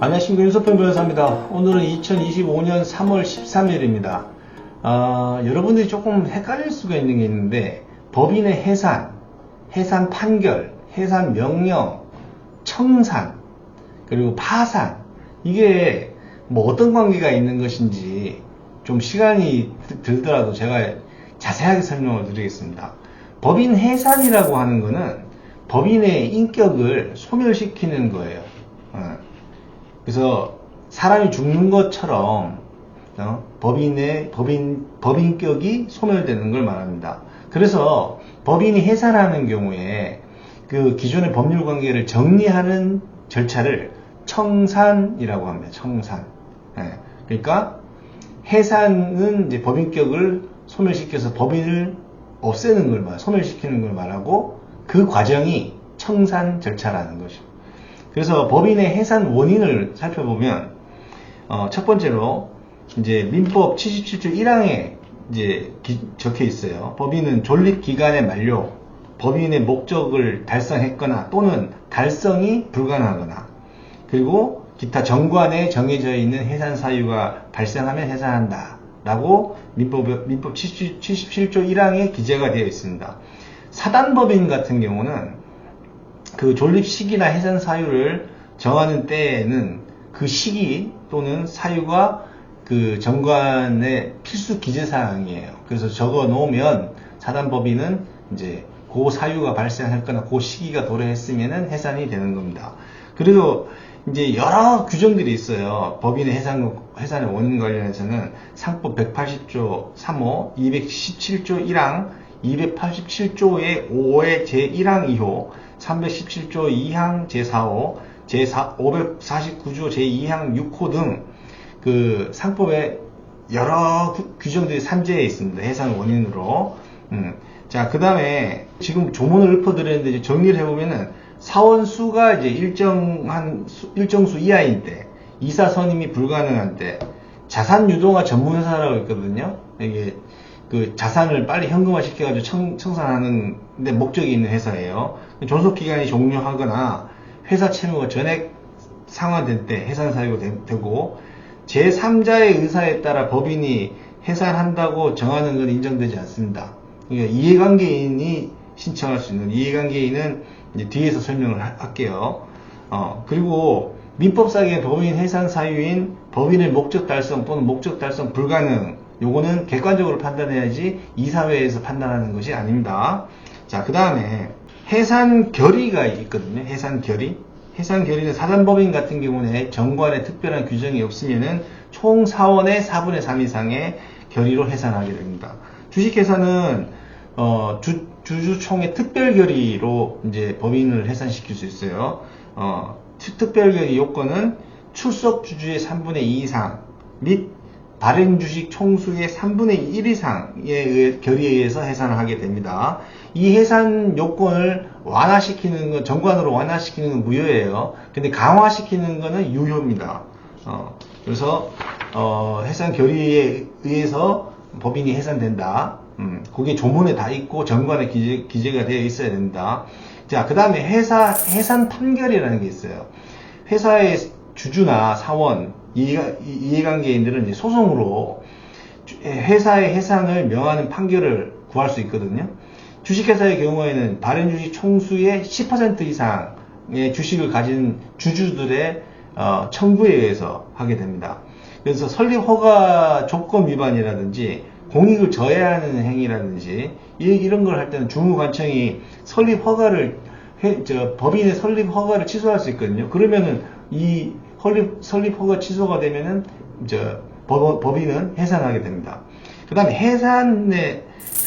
안녕하십니까, 윤석평 변호사입니다. 오늘은 2025년 3월 13일입니다. 여러분들이 조금 헷갈릴 수가 있는 게 있는데, 법인의 해산, 해산 판결, 해산 명령, 청산, 그리고 파산, 이게 뭐 어떤 관계가 있는 것인지 좀 시간이 들더라도 제가 자세하게 설명을 드리겠습니다. 법인 해산이라고 하는 거는 법인의 인격을 소멸시키는 거예요. 그래서 사람이 죽는 것처럼 법인격이 소멸되는 걸 말합니다. 그래서 법인이 해산하는 경우에 그 기존의 법률 관계를 정리하는 절차를 청산이라고 합니다. 청산. 그러니까 해산은 이제 법인격을 소멸시켜서 법인을 없애는 걸 소멸시키는 걸 말하고, 그 과정이 청산 절차라는 것입니다. 그래서 법인의 해산 원인을 살펴보면, 첫 번째로 이제 민법 77조 1항에 이제 적혀 있어요. 법인은 존립 기간의 만료, 법인의 목적을 달성했거나 또는 달성이 불가능하거나, 그리고 기타 정관에 정해져 있는 해산 사유가 발생하면 해산한다 라고 민법 77조 1항에 기재가 되어 있습니다. 사단법인 같은 경우는 그 존립 시기나 해산 사유를 정하는 때에는 그 시기 또는 사유가 그 정관의 필수 기재사항이에요. 그래서 적어 놓으면 사단법인은 이제 그 사유가 발생했거나 그 시기가 도래했으면은 해산이 되는 겁니다. 그리고 이제 여러 규정들이 있어요. 법인의 해산의 원인 관련해서는 상법 180조 3호, 217조 1항, 287조의 5의 제1항 2호, 317조 2항 제4호, 549조 제2항 6호 등 그 상법에 여러 규정들이 산재해 있습니다. 해산 원인으로. 자, 그 다음에 지금 조문을 읊어드렸는데 이제 정리를 해보면은 사원수가 이제 일정 수 이하인 때, 이사 선임이 불가능한 때, 자산 유동화 전문회사라고 있거든요. 이게 그 자산을 빨리 현금화 시켜가지고 청산하는 데 목적이 있는 회사예요. 존속 기간이 종료하거나 회사 채무가 전액 상환될 때 해산 사유가 되고, 제3자의 의사에 따라 법인이 해산한다고 정하는 건 인정되지 않습니다. 그러니까 이해관계인이 신청할 수 있는, 이해관계인은 이제 뒤에서 설명을 할게요. 그리고 민법상의 법인 해산 사유인 법인의 목적 달성 또는 목적 달성 불가능, 요거는 객관적으로 판단해야지 이사회에서 판단하는 것이 아닙니다. 자, 그 다음에 해산 결의가 있거든요. 해산 결의. 해산 결의는 사단법인 같은 경우는 정관에 특별한 규정이 없으면은 총 사원의 4분의 3 이상의 결의로 해산하게 됩니다. 주식회사는 주주총회 특별결의로 이제 법인을 해산시킬 수 있어요. 특별결의 요건은 출석 주주의 3분의 2 이상 및 발행 주식 총수의 3분의 1 이상의 결의에 의해서 해산을 하게 됩니다. 이 해산 요건을 완화시키는 건, 정관으로 완화시키는 건 무효예요. 근데 강화시키는 거는 유효입니다. 그래서 해산 결의에 의해서 법인이 해산된다. 그게 조문에 다 있고 정관에 기재가 되어 있어야 된다. 자, 그 다음에 해산 판결이라는 게 있어요. 회사의 주주나 사원, 이해관계인들은 이제 소송으로 회사의 해산을 명하는 판결을 구할 수 있거든요. 주식회사의 경우에는 발행주식 총수의 10% 이상의 주식을 가진 주주들의 청구에 의해서 하게 됩니다. 그래서 설립허가 조건 위반이라든지 공익을 저해하는 행위라든지 이런 걸 할 때는 주무관청이 법인의 설립허가를 취소할 수 있거든요. 그러면은 이 설립허가 취소가 되면은 법인은 해산하게 됩니다. 그 다음에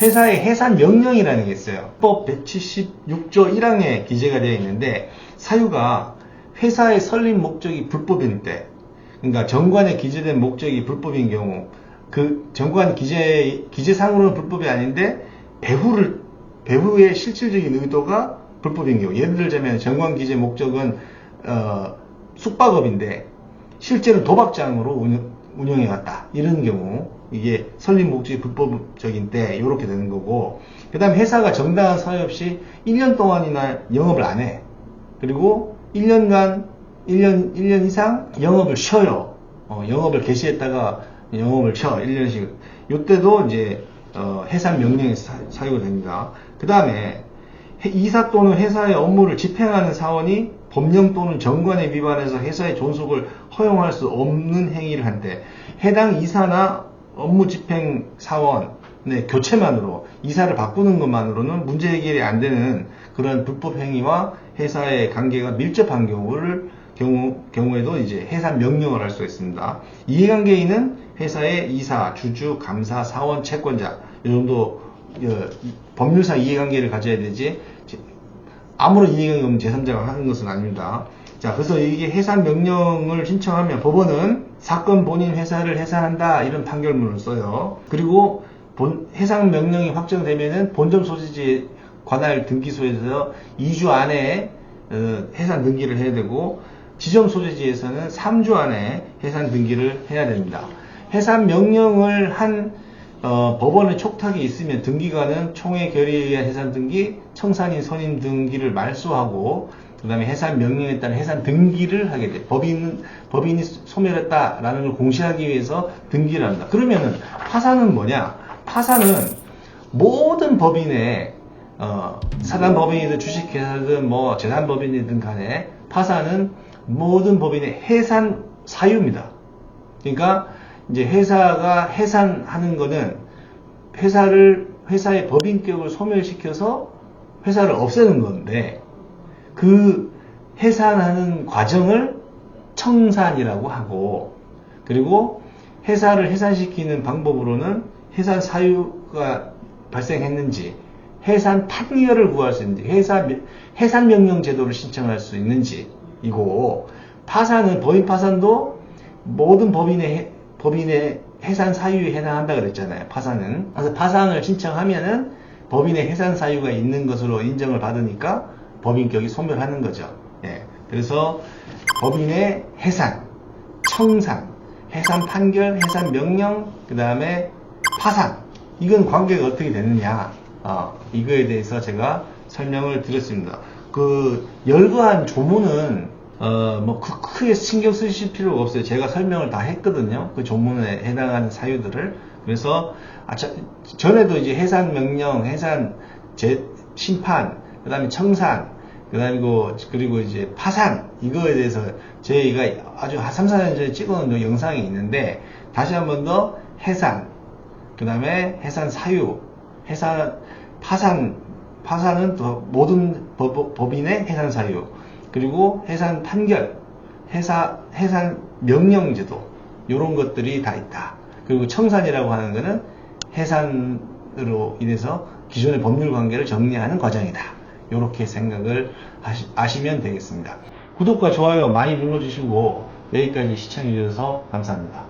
회사의 해산 명령이라는 게 있어요. 법 176조 1항에 기재가 되어 있는데, 사유가 회사의 설립 목적이 불법일 때, 그러니까 정관에 기재된 목적이 불법인 경우, 그 정관 기재상으로는 불법이 아닌데 배후의 실질적인 의도가 불법인 경우, 예를 들자면 정관 기재 목적은 숙박업인데 실제로 도박장으로 운영해왔다, 이런 경우 이게 설립 목적이 불법적인 때 이렇게 되는 거고, 그 다음에 회사가 정당한 사유 없이 1년 동안이나 영업을 안 해. 그리고 1년간 1년 이상 영업을 쉬어요. 영업을 개시했다가 영업을 쉬어. 1년씩. 요때도 이제 해산 명령이 사유가 됩니다. 그 다음에 이사 또는 회사의 업무를 집행하는 사원이 법령 또는 정관에 위반해서 회사의 존속을 허용할 수 없는 행위를 한 때 해당 이사나 업무 집행 사원의 교체만으로 이사를 바꾸는 것만으로는 문제 해결이 안 되는 그런 불법 행위와 회사의 관계가 밀접한 경우에도 이제 해산 명령을 할 수가 있습니다. 이해관계인은 회사의 이사, 주주, 감사, 사원, 채권자 이 정도 법률상 이해관계를 가져야 되지 아무런 이해관계 없는 제3자가 하는 것은 아닙니다. 자, 그래서 이게 해산 명령을 신청하면 법원은 사건 본인 회사를 해산한다 이런 판결문을 써요. 그리고 해산 명령이 확정되면은 본점 소지지 관할 등기소에서 2주 안에 해산 등기를 해야 되고 지점 소지지에서는 3주 안에 해산 등기를 해야 됩니다. 해산 명령을 한 법원의 촉탁이 있으면 등기관은 총회 결의에 의한 해산 등기, 청산인 선임 등기를 말소하고 그 다음에 해산 명령에 따른 해산 등기를 하게 돼. 법인이 소멸했다라는 걸 공시하기 위해서 등기를 합니다. 그러면은 파산은 뭐냐? 파산은 모든 법인의 사단법인이든 주식회사든 뭐 재산법인이든 간에 파산은 모든 법인의 해산 사유입니다. 그러니까 이제 회사가 해산하는 거는 회사의 법인격을 소멸시켜서 회사를 없애는 건데 그 해산하는 과정을 청산이라고 하고 그리고 회사를 해산시키는 방법으로는 해산 사유가 발생했는지 해산 판결을 구할 수 있는지 해산 명령 제도를 신청할 수 있는지 이고 파산은 법인 파산도 모든 법인의 해산 사유에 해당한다 그랬잖아요. 파산은. 그래서 파산을 신청하면은 법인의 해산 사유가 있는 것으로 인정을 받으니까 법인격이 소멸하는 거죠. 예. 그래서 법인의 해산, 청산, 해산 판결, 해산 명령, 그 다음에 파산. 이건 관계가 어떻게 되느냐. 이거에 대해서 제가 설명을 드렸습니다. 열거한 조문은 뭐 크게 신경 쓰실 필요가 없어요. 제가 설명을 다 했거든요. 그 조문에 해당하는 사유들을. 그래서 전에도 이제 해산 명령, 해산 심판, 그 다음에 청산, 그리고 이제 파산 이거에 대해서 저희가 아주 한 3, 4년 전에 찍어놓은 영상이 있는데 다시 한 번 더 해산, 그 다음에 해산 사유, 파산은 또 모든 법인의 해산 사유, 그리고 해산 판결, 해산 명령제도, 요런 것들이 다 있다. 그리고 청산이라고 하는 것은 해산으로 인해서 기존의 법률 관계를 정리하는 과정이다. 요렇게 생각을 아시면 되겠습니다. 구독과 좋아요 많이 눌러주시고 여기까지 시청해 주셔서 감사합니다.